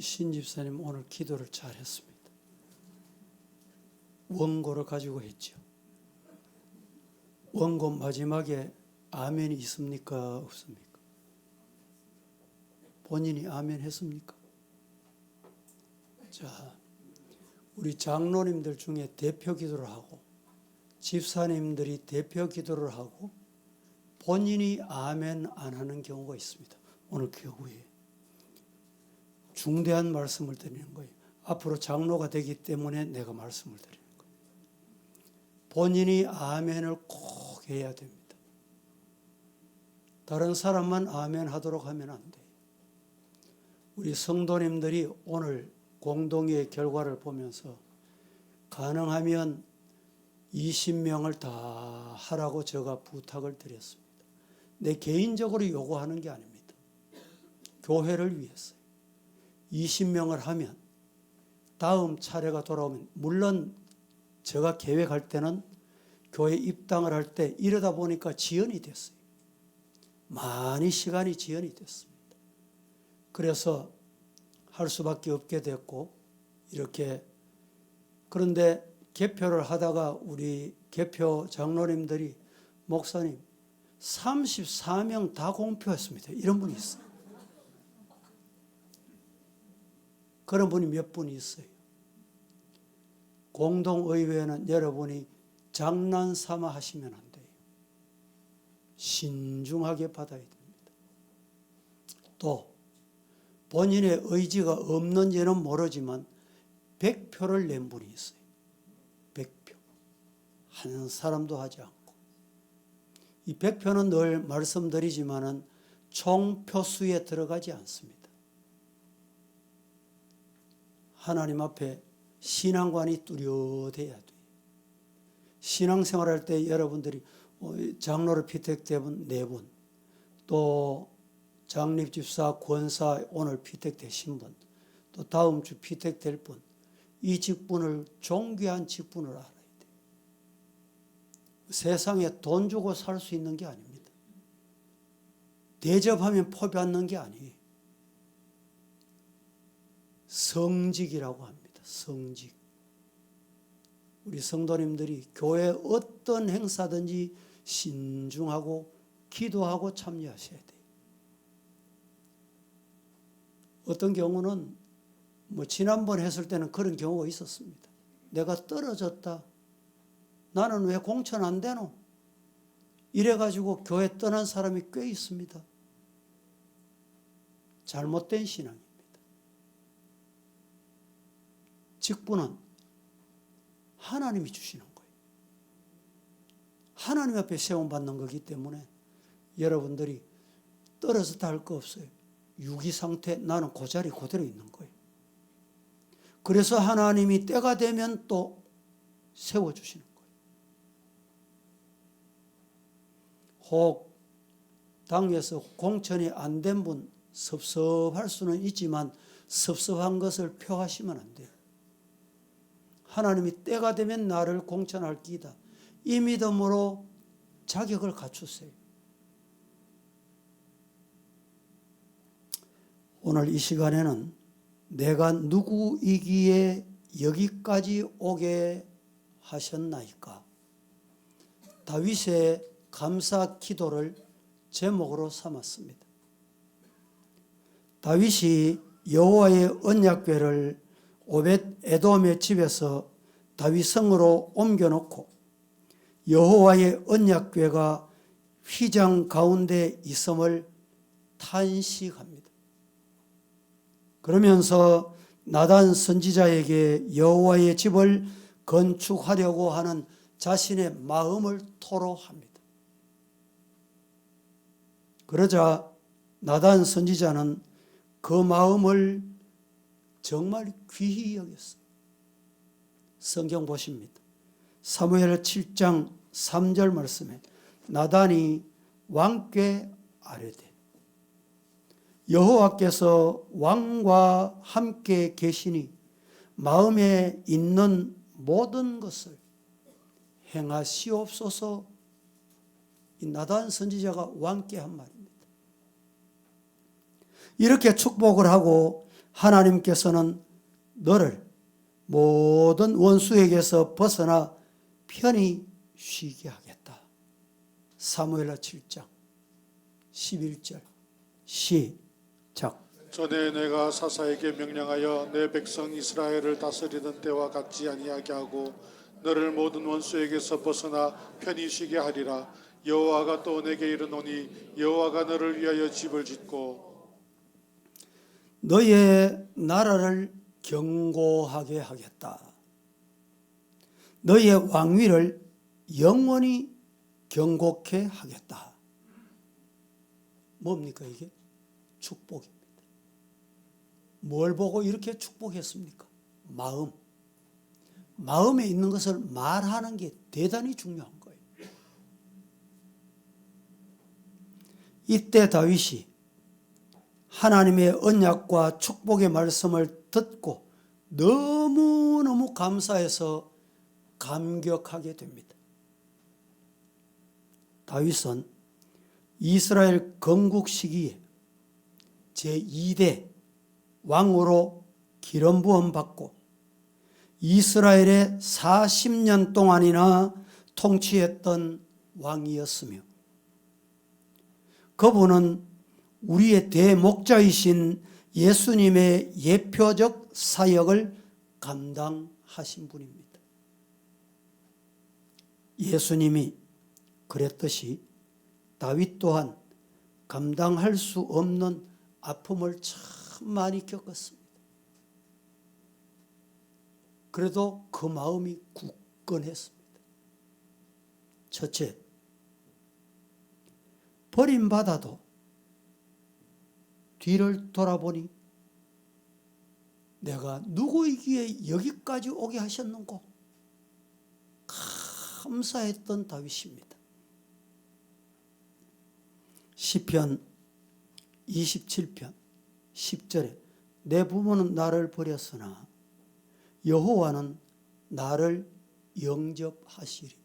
신 집사님 오늘 기도를 잘했습니다. 원고를 가지고 했죠. 원고 마지막에 아멘이 있습니까? 없습니까? 본인이 아멘 했습니까? 자, 우리 장로님들 중에 대표 기도를 하고 집사님들이 대표 기도를 하고 본인이 아멘 안 하는 경우가 있습니다. 오늘 교회에 중대한 말씀을 드리는 거예요. 앞으로 장로가 되기 때문에 내가 말씀을 드리는 거예요. 본인이 아멘을 꼭 해야 됩니다. 다른 사람만 아멘 하도록 하면 안 돼요. 우리 성도님들이 오늘 공동의 결과를 보면서 가능하면 20명을 다 하라고 제가 부탁을 드렸습니다. 내 개인적으로 요구하는 게 아닙니다. 교회를 위해서요. 20명을 하면 다음 차례가 돌아오면, 물론 제가 계획할 때는 교회 입당을 할 때 이러다 보니까 지연이 됐어요. 많이 시간이 지연이 됐습니다. 그래서 할 수밖에 없게 됐고, 이렇게. 그런데 개표를 하다가 우리 개표 장로님들이 목사님 34명 다 공표했습니다. 이런 분이 있어요. 그런 분이 몇 분 있어요. 공동의회는 여러분이 장난삼아 하시면 안 돼요. 신중하게 받아야 됩니다. 또 본인의 의지가 없는지는 모르지만 100표를 낸 분이 있어요. 100표. 한 사람도 하지 않고. 이 100표는 늘 말씀드리지만은 총표수에 들어가지 않습니다. 하나님 앞에 신앙관이 뚜렷해야 돼요. 신앙생활할 때 여러분들이 장로를 피택되면 4분, 또 장립집사, 권사 오늘 피택되신 분, 또 다음 주 피택될 분, 이 직분을 존귀한 직분을 알아야 돼요. 세상에 돈 주고 살 수 있는 게 아닙니다. 대접하면 포기하는 게 아니에요. 성직이라고 합니다. 성직. 우리 성도님들이 교회 어떤 행사든지 신중하고 기도하고 참여하셔야 돼요. 어떤 경우는 지난번 했을 때는 그런 경우가 있었습니다. 내가 떨어졌다. 나는 왜 공천 안 되노? 이래가지고 교회 떠난 사람이 꽤 있습니다. 잘못된 신앙입니다. 직분은 하나님이 주시는 거예요. 하나님 앞에 세움받는 거기 때문에 여러분들이 떨어졌다 할 거 없어요. 유기 상태, 나는 그 자리 그대로 있는 거예요. 그래서 하나님이 때가 되면 또 세워주시는 거예요. 혹 당에서 공천이 안 된 분 섭섭할 수는 있지만 섭섭한 것을 표하시면 안 돼요. 하나님이 때가 되면 나를 공천할 기이다. 이 믿음으로 자격을 갖추세요. 오늘 이 시간에는 내가 누구이기에 여기까지 오게 하셨나이까? 다윗의 감사 기도를 제목으로 삼았습니다. 다윗이 여호와의 언약궤를 오벳 에돔의 집에서 다윗 성으로 옮겨놓고 여호와의 언약궤가 휘장 가운데 있음을 탄식합니다. 그러면서 나단 선지자에게 여호와의 집을 건축하려고 하는 자신의 마음을 토로합니다. 그러자 나단 선지자는 그 마음을 정말 귀히 여겼어요. 성경 보십니다. 사무엘 7장 3절 말씀에 나단이 왕께 아뢰되 여호와께서 왕과 함께 계시니 마음에 있는 모든 것을 행하시옵소서. 이 나단 선지자가 왕께 한 말입니다. 이렇게 축복을 하고 하나님께서는 너를 모든 원수에게서 벗어나 편히 쉬게 하겠다. 사무엘하 7장 11절 시작. 전에 내가 사사에게 명령하여 내 백성 이스라엘을 다스리던 때와 같지 아니하게 하고 너를 모든 원수에게서 벗어나 편히 쉬게 하리라. 여호와가 또 내게 이르노니 여호와가 너를 위하여 집을 짓고 너의 나라를 견고하게 하겠다. 너의 왕위를 영원히 견고케 하겠다. 뭡니까 이게? 축복입니다. 뭘 보고 이렇게 축복했습니까? 마음에 있는 것을 말하는 게 대단히 중요한 거예요. 이때 다윗이 하나님의 언약과 축복의 말씀을 듣고 너무너무 감사해서 감격하게 됩니다. 다윗은 이스라엘 건국 시기에 제2대 왕으로 기름 부음 받고 이스라엘의 40년 동안이나 통치했던 왕이었으며 그분은 우리의 대목자이신 예수님의 예표적 사역을 감당하신 분입니다. 예수님이 그랬듯이 다윗 또한 감당할 수 없는 아픔을 참 많이 겪었습니다. 그래도 그 마음이 굳건했습니다. 첫째, 버림받아도 뒤를 돌아보니 내가 누구이기에 여기까지 오게 하셨는고 감사했던 다윗입니다. 시편 27편 10절에 내 부모는 나를 버렸으나 여호와는 나를 영접하시리이다.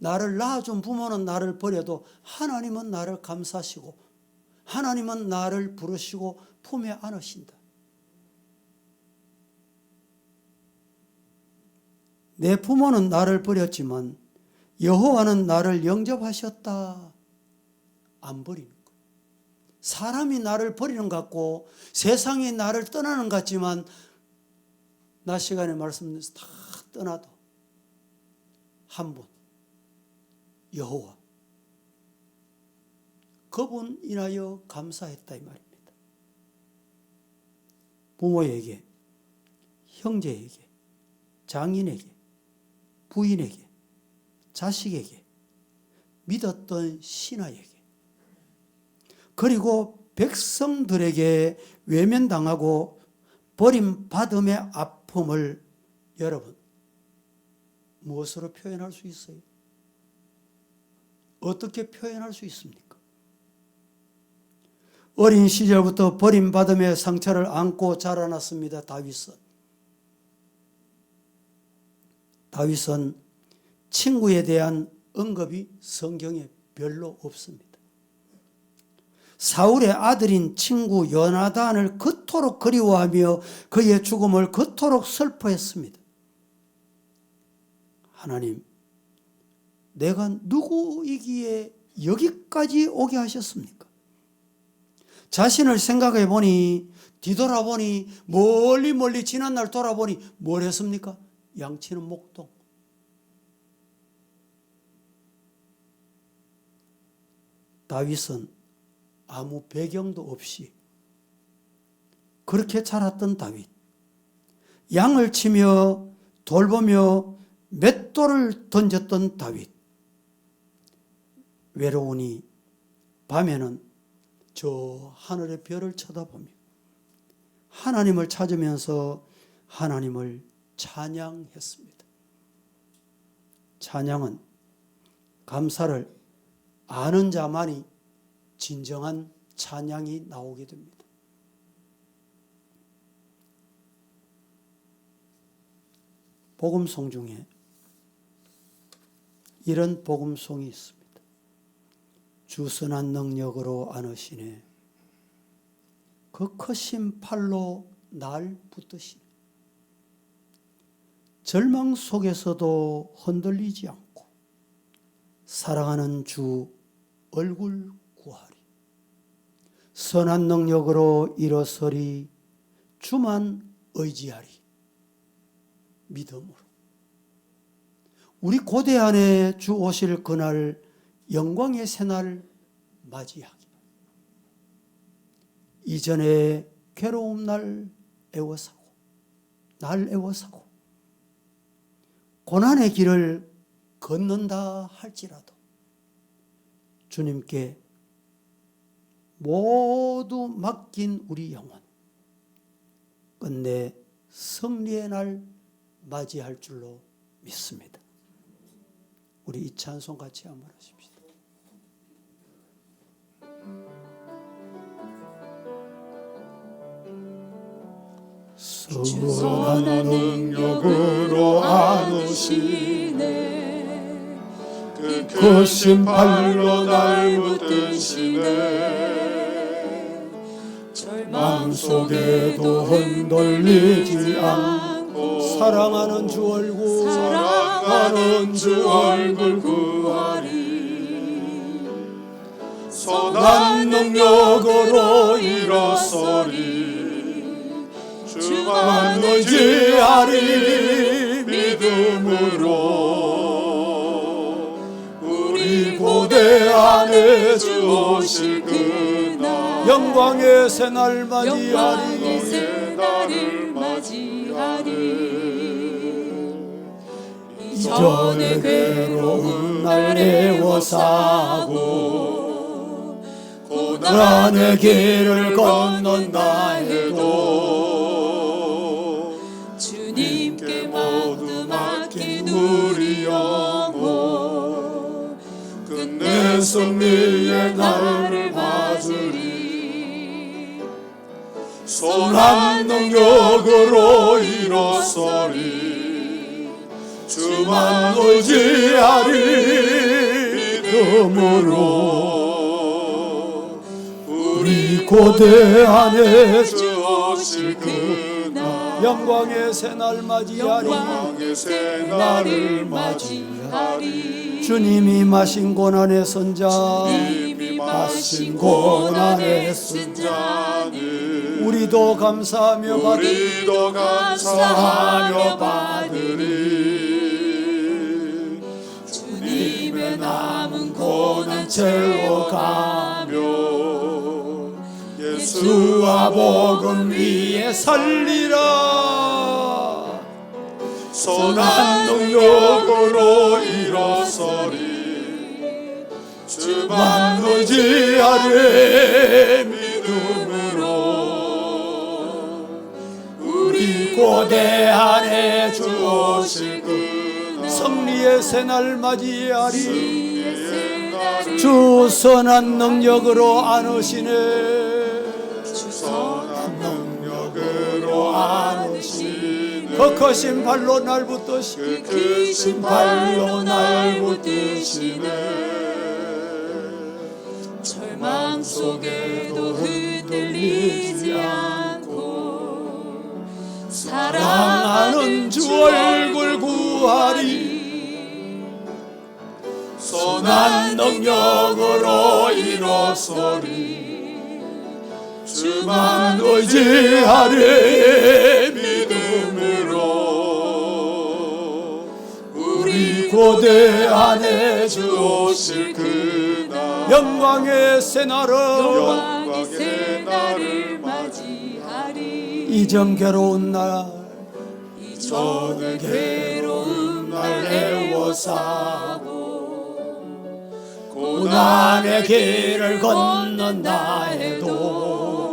나를 낳아준 부모는 나를 버려도 하나님은 나를 감사하시고 하나님은 나를 부르시고 품에 안으신다. 내 부모는 나를 버렸지만 여호와는 나를 영접하셨다. 안 버리는 거예요. 사람이 나를 버리는 것 같고 세상이 나를 떠나는 것 같지만 낮 시간에 말씀드려서 다 떠나도 한 분 여호와 그분 인하여 감사했다 이 말입니다. 부모에게, 형제에게, 장인에게, 부인에게, 자식에게, 믿었던 신하에게, 그리고 백성들에게 외면당하고 버림받음의 아픔을 여러분 무엇으로 표현할 수 있어요? 어떻게 표현할 수 있습니까? 어린 시절부터 버림받음의 상처를 안고 자라났습니다. 다윗은 친구에 대한 언급이 성경에 별로 없습니다. 사울의 아들인 친구 요나단을 그토록 그리워하며 그의 죽음을 그토록 슬퍼했습니다. 하나님, 내가 누구이기에 여기까지 오게 하셨습니까? 자신을 생각해 보니, 뒤돌아보니, 멀리 지난날 돌아보니 뭘 했습니까? 양치는 목동. 다윗은 아무 배경도 없이 그렇게 자랐던 다윗, 양을 치며 돌보며 맷돌을 던졌던 다윗, 외로우니 밤에는 저 하늘의 별을 쳐다보며 하나님을 찾으면서 하나님을 찬양했습니다. 찬양은 감사를 아는 자만이 진정한 찬양이 나오게 됩니다. 복음송 중에 이런 복음송이 있습니다. 주 선한 능력으로 안으시네 그 크신 팔로 날 붙드시네. 절망 속에서도 흔들리지 않고 사랑하는 주 얼굴 구하리. 선한 능력으로 일어서리. 주만 의지하리. 믿음으로 우리 고대 안에 주 오실 그날 영광의 새날 맞이하기. 이전에 괴로움 날 애워사고 고난의 길을 걷는다 할지라도 주님께 모두 맡긴 우리 영혼 끝내 승리의 날 맞이할 줄로 믿습니다. 우리 이 찬송 같이 한번 하십시다. 선한 능력으로 안으시네. 그 크신 팔로 날 붙드시네. 절망 속에도 흔들리지 않고 사랑하는 주 얼굴 구하리. 선한 능력으로 일어서리. 주만 의지하리. 믿음으로 우리 고대 안에 주 오실 그날 영광의 새날 맞이하리. 이전의 괴로운 날 애워사고 고난의 길을 건넌다 해도 주님께 모두 맡긴 우리 영혼 끝내 승리의 날을 맞으리. 선한 능력으로 일어서리. 주만 의지하리. 믿음으로 우리 고대 안에 주 오실 그날 영광의 새날 맞이하리. 날을 맞이하리. 주님이 마신 고난의 선자 주님이 마신 고난의 선자는 우리도 감사하며 받으리. 주님의 남은 고난 채워가며 예수와 복음 위에 살리라. 선한 능력으로 일어서리. 주만 의지하리. 믿음으로 우리 고대 안에 주 오실 그날 승리의 새날 맞이하리. 주 선한 능력으로 안으시네. 선한 능력으로 안으시네. 그 크신 발로 날 붙드시네. 그 크신 발로 날 붙드시네. 절망 속에도 흔들리지 않고 사랑하는 주 얼굴 구하리. 선한 능력으로 일어서리. 주만 의지하리. 믿음으로 우리 고대 안에 주 오실 그날 영광의 새날을 맞이하리. 이전 괴로운 날 이전의 괴로운 날 애워사고 고난의 길을 건넌다 해도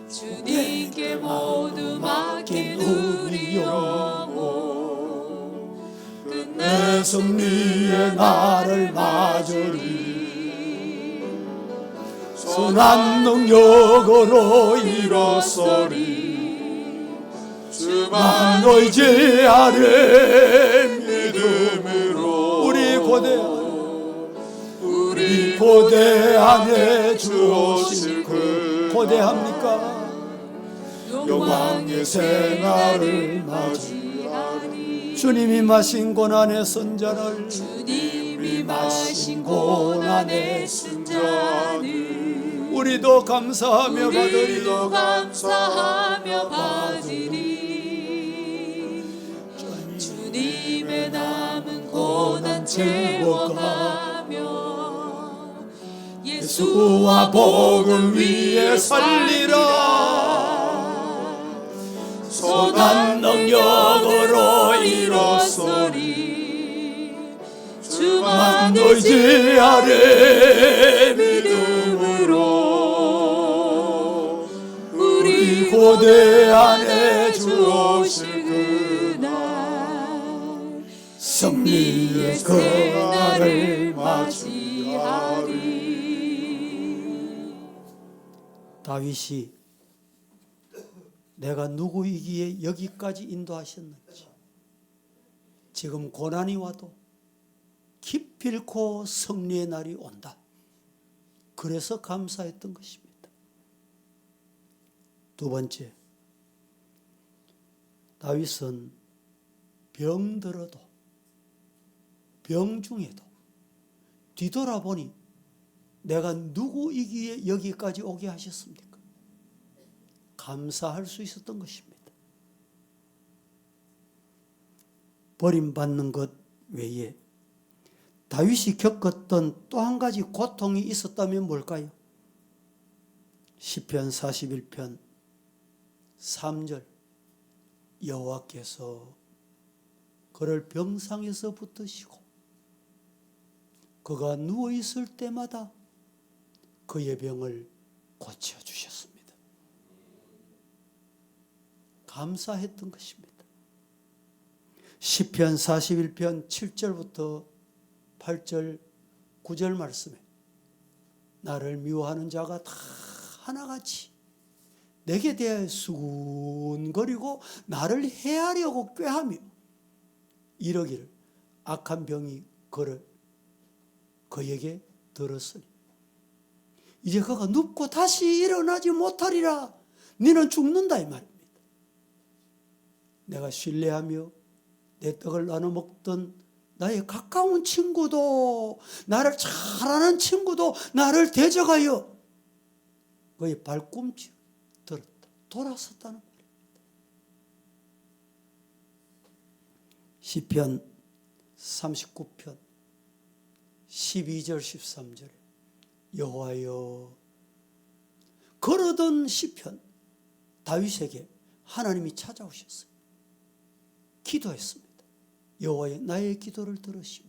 주님께 모두 맡긴 우리 영혼 끝내 승리의 날을 맞으리. 선한 능력으로 일어서리. 주만 의지하리. 믿음으로 우리 고대 안에 주 오실 고대합니까? 영광의 새날을 맞이하리. 주님이 마신 고난의 선잔을 주님이 마신 고난의 승잔을 우리도 감사하며 받으리. 우리도 감사하며 받으리. 주님의 남은 고난 채워가며 예수와 복음 위에 살리라. 선한 능력으로 이뤘으리. 주만 의지하리. 믿음으로 우리 고대 안에 주오실 그날 승리의 그날을 맞이하리. 다윗이 내가 누구이기에 여기까지 인도하셨는지, 지금 고난이 와도 기필코 승리의 날이 온다. 그래서 감사했던 것입니다. 두 번째, 다윗은 병들어도, 병중에도 뒤돌아보니 내가 누구이기에 여기까지 오게 하셨습니까? 감사할 수 있었던 것입니다. 버림받는 것 외에 다윗이 겪었던 또 한 가지 고통이 있었다면 뭘까요? 시편 41편 3절, 여호와께서 그를 병상에서 붙드시고 그가 누워있을 때마다 그의 병을 고쳐주셨습니다. 감사했던 것입니다. 시편 41편 7절부터 8절 9절 말씀에 나를 미워하는 자가 다 하나같이 내게 대하여 수군거리고 나를 해하려고 꾀하며 이러기를 악한 병이 그에게 들었으니 이제 그가 눕고 다시 일어나지 못하리라. 너는 죽는다 이 말입니다. 내가 신뢰하며 내 떡을 나눠 먹던 나의 가까운 친구도, 나를 잘 아는 친구도 나를 대적하여 그의 발꿈치 들었다. 돌아섰다는 말입니다. 시편 39편 12절 13절에 여호와여, 걸어던 시편 다윗에게 하나님이 찾아오셨어요. 기도했습니다. 여호와여, 나의 기도를 들으시며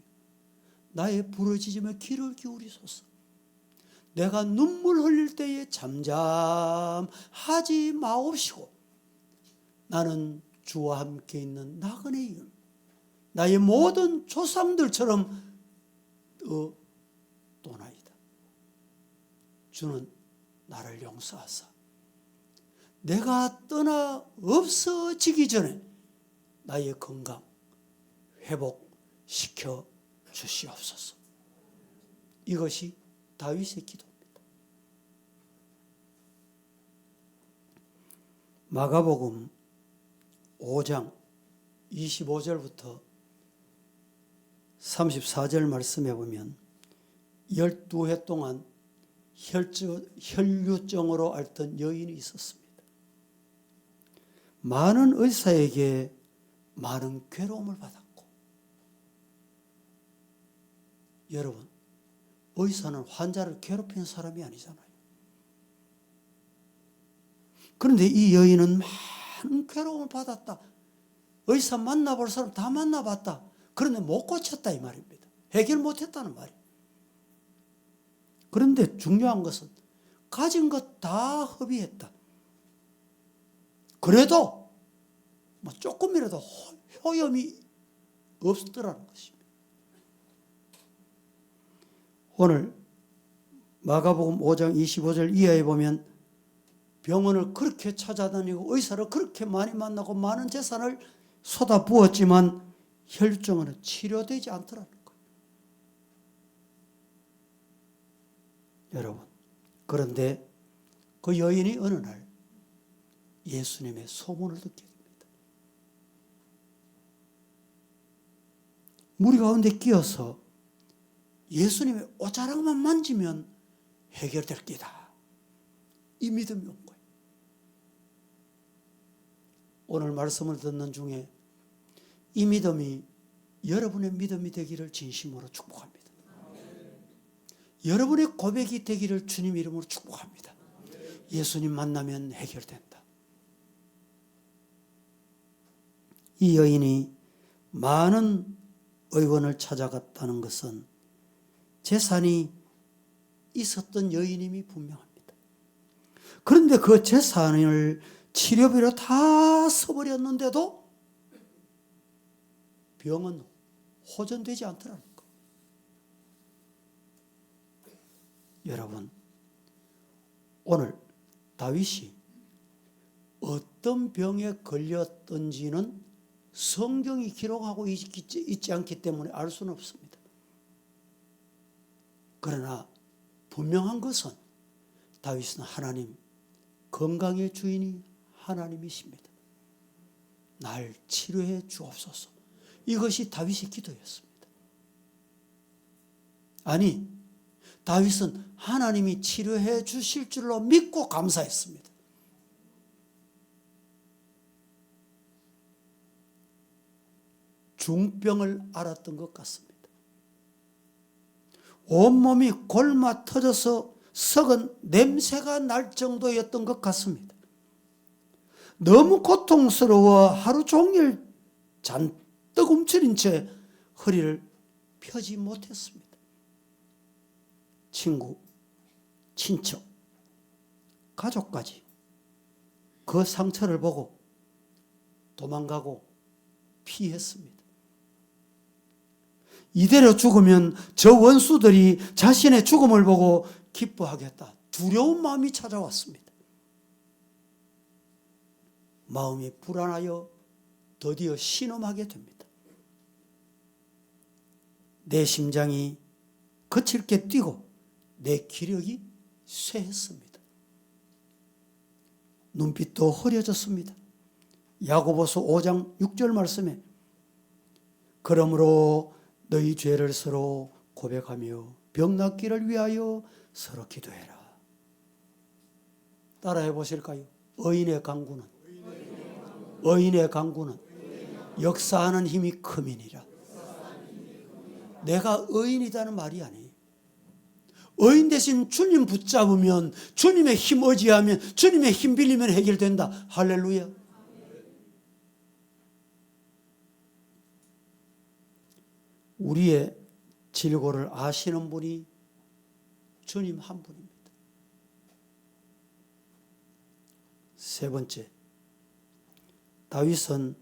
나의 부르짖음에 귀를 기울이소서. 내가 눈물 흘릴 때에 잠잠하지 마옵시고 나는 주와 함께 있는 나그네의 영, 나의 모든 조상들처럼 떠나이다. 주는 나를 용서하사 내가 떠나 없어지기 전에 나의 건강 회복시켜 주시옵소서. 이것이 다윗의 기도입니다. 마가복음 5장 25절부터 34절 말씀해 보면 12해 동안 혈류증으로 앓던 여인이 있었습니다. 많은 의사에게 많은 괴로움을 받았고, 여러분, 의사는 환자를 괴롭히는 사람이 아니잖아요. 그런데 이 여인은 많은 괴로움을 받았다. 의사 만나볼 사람 다 만나봤다. 그런데 못 고쳤다 이 말입니다. 해결 못했다는 말이에요. 그런데 중요한 것은 가진 것 다 허비했다. 그래도 조금이라도 효염이 없었더라는 것입니다. 오늘 마가복음 5장 25절 이하에 보면 병원을 그렇게 찾아다니고 의사를 그렇게 많이 만나고 많은 재산을 쏟아부었지만 혈류증은 치료되지 않더라는 거예요. 여러분, 그런데 그 여인이 어느 날 예수님의 소문을 듣게 됩니다. 무리 가운데 끼어서 예수님의 옷자락만 만지면 해결될 끼다. 이 믿음이 온 거예요. 오늘 말씀을 듣는 중에 이 믿음이 여러분의 믿음이 되기를 진심으로 축복합니다. 여러분의 고백이 되기를 주님 이름으로 축복합니다. 예수님 만나면 해결된다. 이 여인이 많은 의원을 찾아갔다는 것은 재산이 있었던 여인임이 분명합니다. 그런데 그 재산을 치료비로 다 써버렸는데도 병은 호전되지 않더라는 거. 여러분, 오늘 다윗이 어떤 병에 걸렸던지는 성경이 기록하고 있지 않기 때문에 알 수는 없습니다. 그러나 분명한 것은 다윗은 하나님, 건강의 주인이 하나님이십니다. 날 치료해 주옵소서. 이것이 다윗의 기도였습니다. 아니, 다윗은 하나님이 치료해 주실 줄로 믿고 감사했습니다. 중병을 앓았던 것 같습니다. 온몸이 골마 터져서 썩은 냄새가 날 정도였던 것 같습니다. 너무 고통스러워 하루 종일 잔뜩 움츠린 채 허리를 펴지 못했습니다. 친구, 친척, 가족까지 그 상처를 보고 도망가고 피했습니다. 이대로 죽으면 저 원수들이 자신의 죽음을 보고 기뻐하겠다. 두려운 마음이 찾아왔습니다. 마음이 불안하여 드디어 신음하게 됩니다. 내 심장이 거칠게 뛰고 내 기력이 쇠했습니다. 눈빛도 흐려졌습니다. 야고보서 5장 6절 말씀에 그러므로 너희 죄를 서로 고백하며 병 낫기를 위하여 서로 기도해라. 따라해 보실까요? 의인의 강구는 역사하는 힘이 크민이라. 내가 의인이라는 말이 아니에요. 의인 대신 주님 붙잡으면, 주님의 힘 의지하면, 주님의 힘 빌리면 해결된다. 할렐루야. 우리의 질고를 아시는 분이 주님 한 분입니다. 세 번째, 다윗은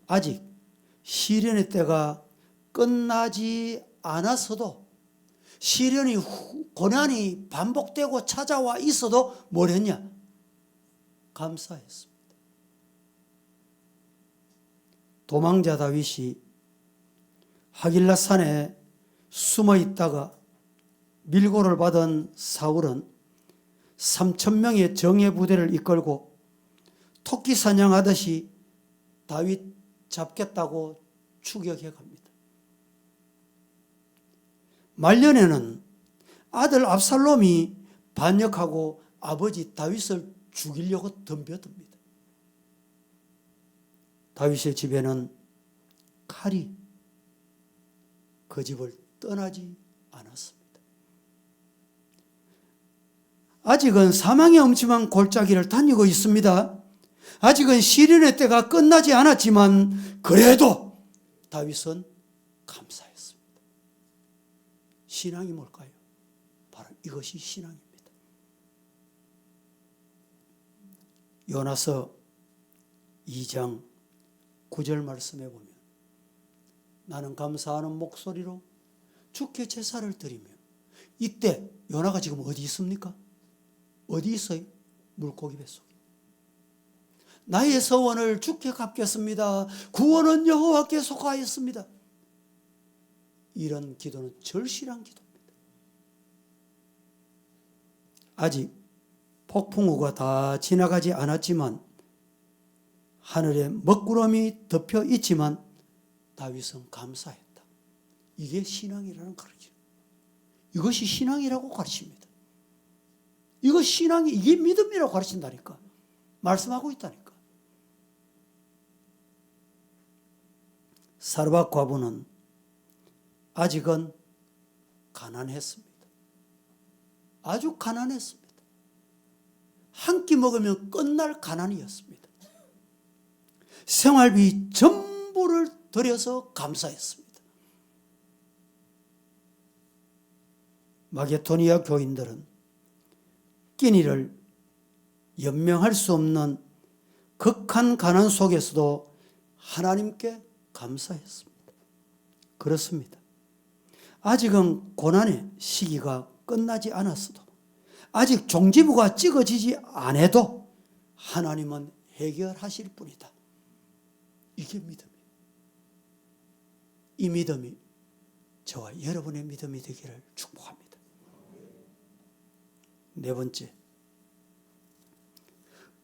아직 시련의 때가 끝나지 않았어도, 시련이 고난이 반복되고 찾아와 있어도 뭘 했냐? 감사했습니다. 도망자 다윗이 하길라 산에 숨어 있다가 밀고를 받은 사울은 3,000명의 정예 부대를 이끌고 토끼 사냥하듯이 다윗 잡겠다고 추격해 갑니다. 말년에는 아들 압살롬이 반역하고 아버지 다윗을 죽이려고 덤벼듭니다. 다윗의 집에는 칼이 그 집을 떠나지 않았습니다. 아직은 사망의 엄침한 골짜기를 다니고 있습니다. 아직은 시련의 때가 끝나지 않았지만 그래도 다윗은 감사했습니다. 신앙이 뭘까요? 바로 이것이 신앙입니다. 요나서 2장 9절 말씀에 보면 나는 감사하는 목소리로 주께 제사를 드리며, 이때 요나가 지금 어디 있습니까? 어디 있어요? 물고기 뱃속에. 나의 서원을 주께 갚겠습니다. 구원은 여호와께 속하였습니다. 이런 기도는 절실한 기도입니다. 아직 폭풍우가 다 지나가지 않았지만 하늘에 먹구름이 덮여 있지만 다윗은 감사했다. 이게 신앙이라는 거죠. 이것이 신앙이라고 가르칩니다. 이거 신앙이, 이게 믿음이라고 가르친다니까. 말씀하고 있다니까. 사르밧 과부는 아직은 가난했습니다. 아주 가난했습니다. 한 끼 먹으면 끝날 가난이었습니다. 생활비 전부를 들여서 감사했습니다. 마게도니아 교인들은 끼니를 연명할 수 없는 극한 가난 속에서도 하나님께 감사했습니다. 그렇습니다. 아직은 고난의 시기가 끝나지 않았어도, 아직 종지부가 찍어지지 않아도 하나님은 해결하실 분이다. 이게 믿음이에요. 이 믿음이 저와 여러분의 믿음이 되기를 축복합니다. 네 번째,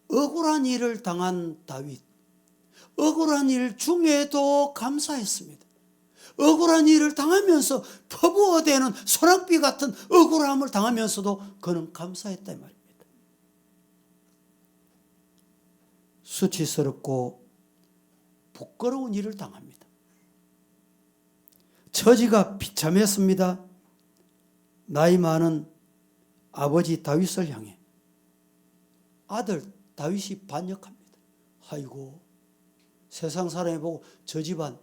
억울한 일을 당한 다윗. 억울한 일 중에도 감사했습니다. 억울한 일을 당하면서 퍼부어대는 소낙비 같은 억울함을 당하면서도 그는 감사했다 이 말입니다. 수치스럽고 부끄러운 일을 당합니다. 처지가 비참했습니다. 나이 많은 아버지 다윗을 향해 아들 다윗이 반역합니다. 아이고, 세상 사람이 보고 저 집안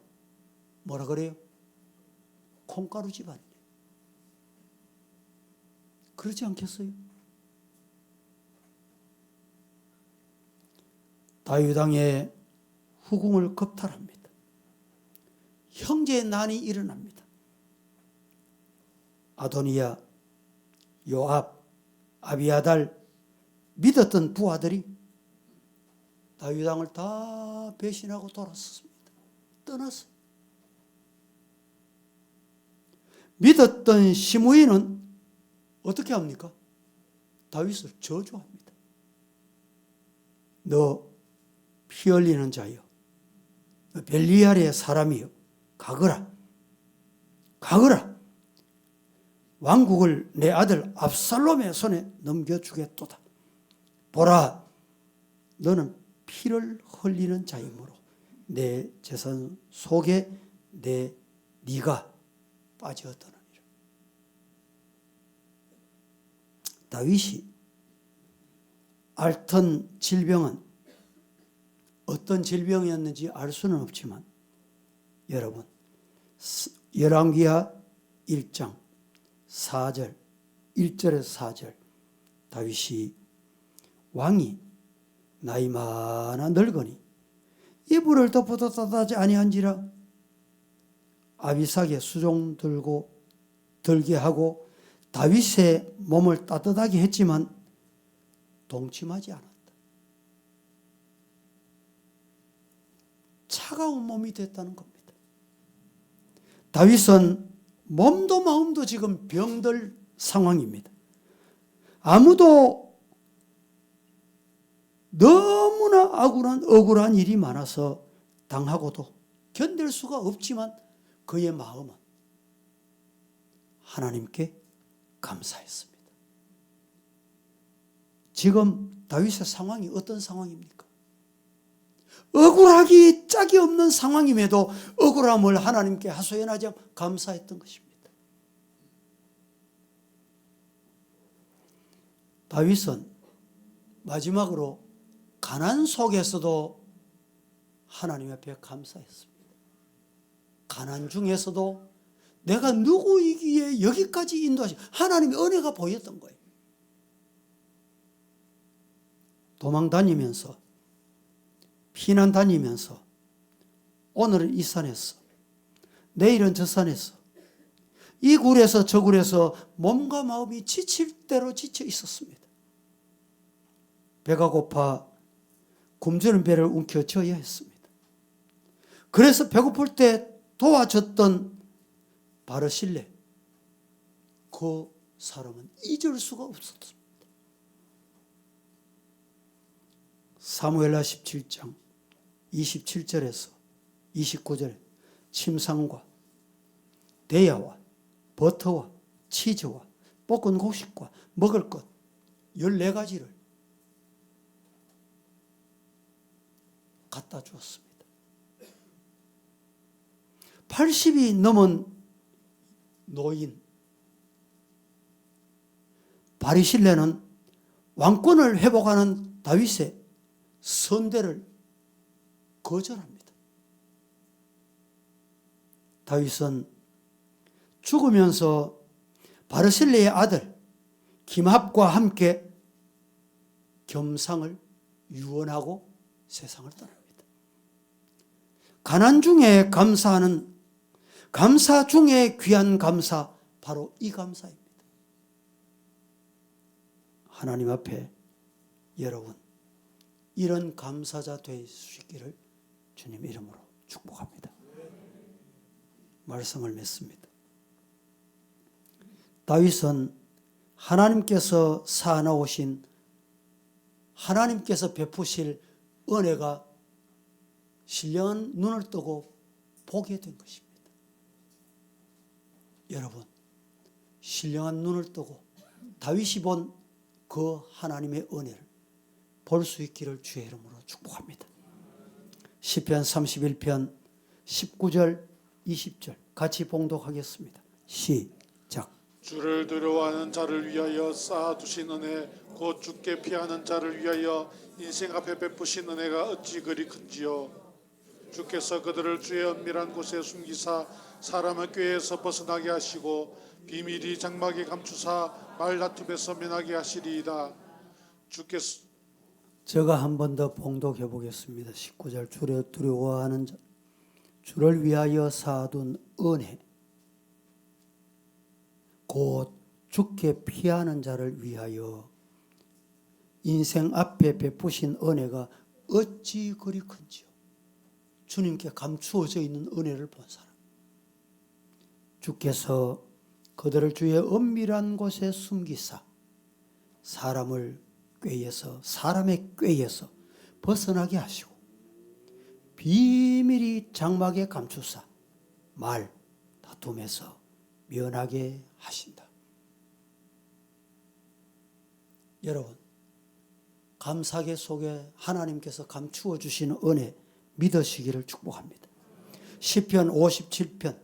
뭐라 그래요? 콩가루 집안이네. 그렇지 않겠어요? 다윗 왕의 후궁을 겁탈합니다. 형제의 난이 일어납니다. 아도니야, 요압, 아비아달, 믿었던 부하들이 다윗 왕을 다 배신하고 돌아섰습니다. 떠났어요. 믿었던 시므이는 어떻게 합니까? 다윗을 저주합니다. 너 피 흘리는 자여, 너 벨리알의 사람이여, 가거라. 가거라. 왕국을 내 아들 압살롬의 손에 넘겨주겠도다. 보라, 너는 피를 흘리는 자이므로 내 재산 속에 네가 빠져드느니라. 다윗이 앓던 질병은 어떤 질병이었는지 알 수는 없지만 여러분, 열왕기하 1장 4절, 1절에서 4절, 다윗이 왕이 나이 많아 늙으니 이불을 덮어도 따뜻하지 아니한지라 아비삭의 수종 들게 하고 다윗의 몸을 따뜻하게 했지만 동침하지 않았다. 차가운 몸이 됐다는 겁니다. 다윗은 몸도 마음도 지금 병들 상황입니다. 아무도 너무나 억울한 일이 많아서 당하고도 견딜 수가 없지만 그의 마음은 하나님께 감사했습니다. 지금 다윗의 상황이 어떤 상황입니까? 억울하기 짝이 없는 상황임에도 억울함을 하나님께 하소연하지 않고 감사했던 것입니다. 다윗은 마지막으로 가난 속에서도 하나님 앞에 감사했습니다. 가난 중에서도 내가 누구이기에 여기까지 인도하시 하나님의 은혜가 보였던 거예요. 도망 다니면서, 피난 다니면서, 오늘은 이 산에서, 내일은 저 산에서, 이 굴에서 저 굴에서 몸과 마음이 지칠 대로 지쳐 있었습니다. 배가 고파 굶주린 배를 움켜쥐어야 했습니다. 그래서 배고플 때 도와줬던 바르실레, 그 사람은 잊을 수가 없었습니다. 사무엘하 17장 27절에서 29절에 침상과 대야와 버터와 치즈와 볶은 곡식과 먹을 것 14가지를 갖다 주었습니다. 80이 넘은 노인 바리실레는 왕권을 회복하는 다윗의 선대를 거절합니다. 다윗은 죽으면서 바르실레의 아들 김합과 함께 겸상을 유언하고 세상을 떠납니다. 가난 중에 감사하는 감사 중에 귀한 감사, 바로 이 감사입니다. 하나님 앞에 여러분 이런 감사자 될 수 있기를 주님 이름으로 축복합니다. 말씀을 맺습니다. 다윗은 하나님께서 사나우신 하나님께서 베푸실 은혜가 신령한 눈을 뜨고 보게 된 것입니다. 여러분, 신령한 눈을 뜨고 다윗이 본 그 하나님의 은혜를 볼 수 있기를 주의 이름으로 축복합니다. 시편 31편 19절 20절 같이 봉독하겠습니다. 시작. 주를 두려워하는 자를 위하여 쌓아두신 은혜 곧 주께 피하는 자를 위하여 인생 앞에 베푸신 은혜가 어찌 그리 큰지요. 주께서 그들을 주의 은밀한 곳에 숨기사 사람의 꾀에서 벗어나게 하시고 비밀이 장막에 감추사 말다툼에서 면하게 하시리이다. 주께서 제가 한 번 더 봉독해 보겠습니다. 19절. 주를 두려워하는 자, 주를 위하여 쌓아둔 은혜 곧 주께 피하는 자를 위하여 인생 앞에 베푸신 은혜가 어찌 그리 큰지요. 주님께 감추어져 있는 은혜를 본 사람. 주께서 그들을 주의 은밀한 곳에 숨기사 사람의 꾀에서 벗어나게 하시고 비밀이 장막에 감추사 말 다툼에서 면하게 하신다. 여러분, 감사계 속에 하나님께서 감추어 주시는 은혜 믿으시기를 축복합니다. 시편 57편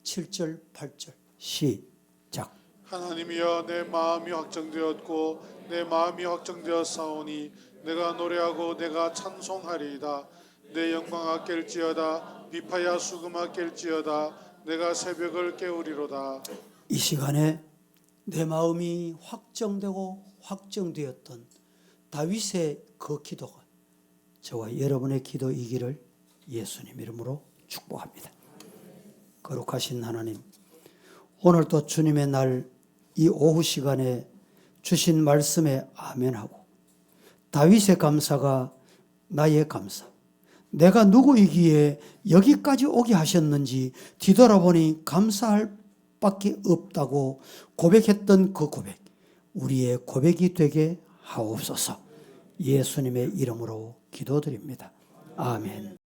7절 8절 시작. 하나님이여 내 마음이 확정되었고 내 마음이 확정되었사오니 내가 노래하고 내가 찬송하리이다. 내 영광아 깰지어다 비파야 수금아 깰지어다 내가 새벽을 깨우리로다. 이 시간에 내 마음이 확정되고 확정되었던 다윗의 그 기도가 저와 여러분의 기도이기를 예수님 이름으로 축복합니다. 거룩하신 하나님, 오늘 또 주님의 날 이 오후 시간에 주신 말씀에 아멘하고 다윗의 감사가 나의 감사, 내가 누구이기에 여기까지 오게 하셨는지 뒤돌아보니 감사할 밖에 없다고 고백했던 그 고백, 우리의 고백이 되게 하옵소서. 예수님의 이름으로 기도드립니다. 아멘.